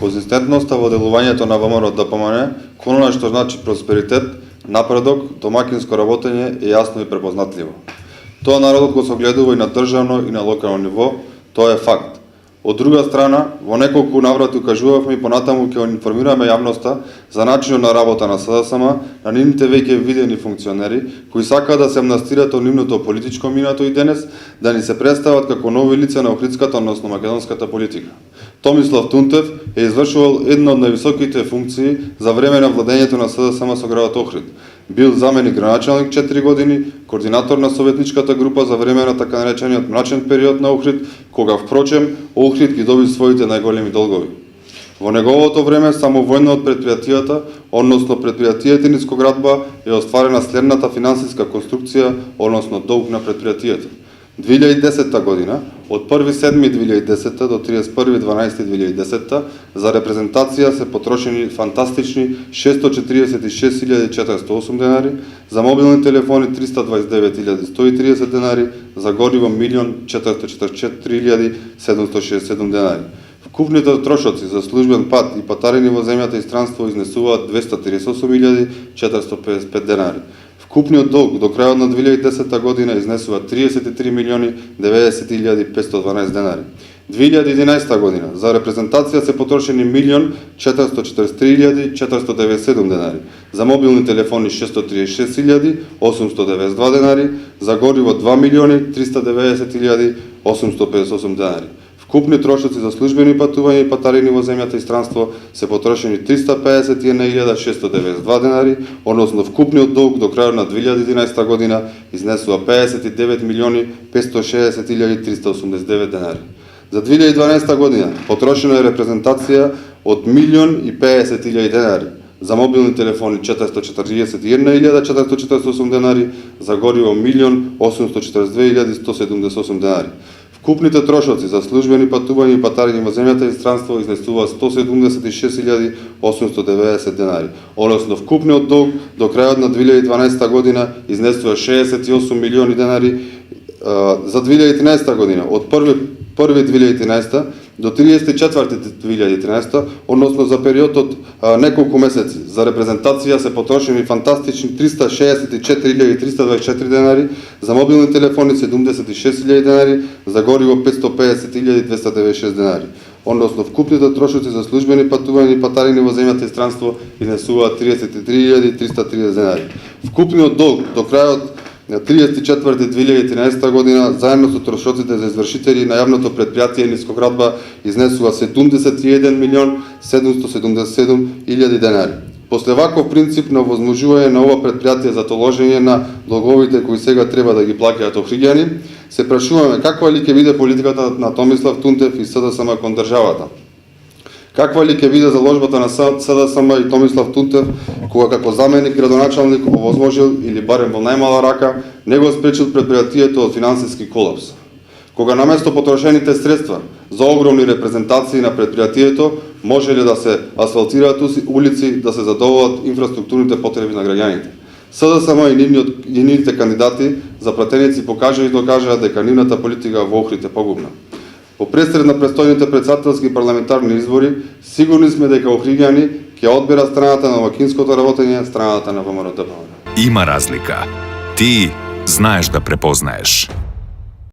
конзистентноста во делувањето на ВМРО-ДПМН, коно што значи просперитет, напредок, домакинско работење е јасно и препознатливо. Тоа народот го согледува и на државно и на локално ниво, тоа е факт. Од друга страна, во неколку наврати укажувавме и понатаму ќе информираме јавноста за начинот на работа на СДСМ, на нивните веќе видени функционери, кои сакаат да се амнестират од нивното политичко минато и денес, да ни се представат како нови лица на охридската, односно македонската политика. Томислав Тунтев е извршувал една од највисоките функции за време на владењето на СДСМ со градот Охрид. Бил заменик градоначалник 4 години, координатор на советничката група за време на така наречениот мрачен период на Охрид, кога впрочем Охрид ги доби своите најголеми долгови. Во неговото време само војно од предпријатијата, односно предпријатијата Нискоградба, е остварена следната финансиска конструкција, односно долг на предпријатијата. 2010 година, од 1.7.2010 до 31.12.2010 за репрезентација се потрошени фантастични 646.408 денари, за мобилни телефони 329.130 денари, за гориво 1.444.767 денари. Вкупните трошоци за службен пат и патарини во земјата и странство изнесуваат 238.455 денари. Вкупниот долг до крајот на 2010 година изнесува 33.090.512 денари. 2011 година за репрезентација се потрошени 1.443.497 денари, за мобилни телефони 636.892 денари, за гориво 2.390.858 денари. Вкупни трошоци за службени патувања и патарини во земјата и странство се потрошени 351.692 денари, односно вкупниот долг до крајот на 2011 година изнесува 59.560.389 денари. За 2012 година потрошена е репрезентација од 1.050.000 денари, за мобилни телефони 441.448 денари, за гориво 1.842.178 денари. Вкупните трошоци за службени патувања и патарини во земјата и странство изнесува 176.890 денари, односно вкупниот долг до крајот на 2012 година изнесува 68 милиони денари. За 2013 година, од 1.2013 до 34.2013, односно за период од неколку месеци, за репрезентација се потрошени фантастични 364.324 денари, за мобилни телефони 76.000 денари, за гориво 550.296 денари. Односно вкупните трошоци за службени патувања и патарини во земјата и странство изнесуваат 33.330 денари. Вкупниот долг до крајот на 34.2013 година, заедно со трошоците за извршители на јавното предпријатие Нискоградба, изнесува 71.777.000 денари. После ваков принцип на возможување на ова предпријатие за толожење на долговите кои сега треба да ги плаќаат охриѓани, се прашуваме каква ли ќе биде политиката на Томислав Тунтев и СДСМ кон државата. Каква ли ќе биде заложбата на СДСМ и Томислав Тунтев, кога како заменик градоначалник овозможил или барем во најмала рака не го спречил предпријатието од финансиски колапс. Кога наместо потрошените средства за огромни репрезентации на предпријатието можеле да се асфалтираат улици, да се задоволат инфраструктурните потреби на граѓаните. СДСМ и нивните кандидати за пратеници покажа и докажаа дека нивната политика во Охрид е погубна. По пресред на престојните претседателски и парламентарни избори, сигурни сме дека охриѓани ќе одберат страната на домакинското работење, страната на ВМРО-ДПМН. Има разлика. Ти знаеш да препознаеш.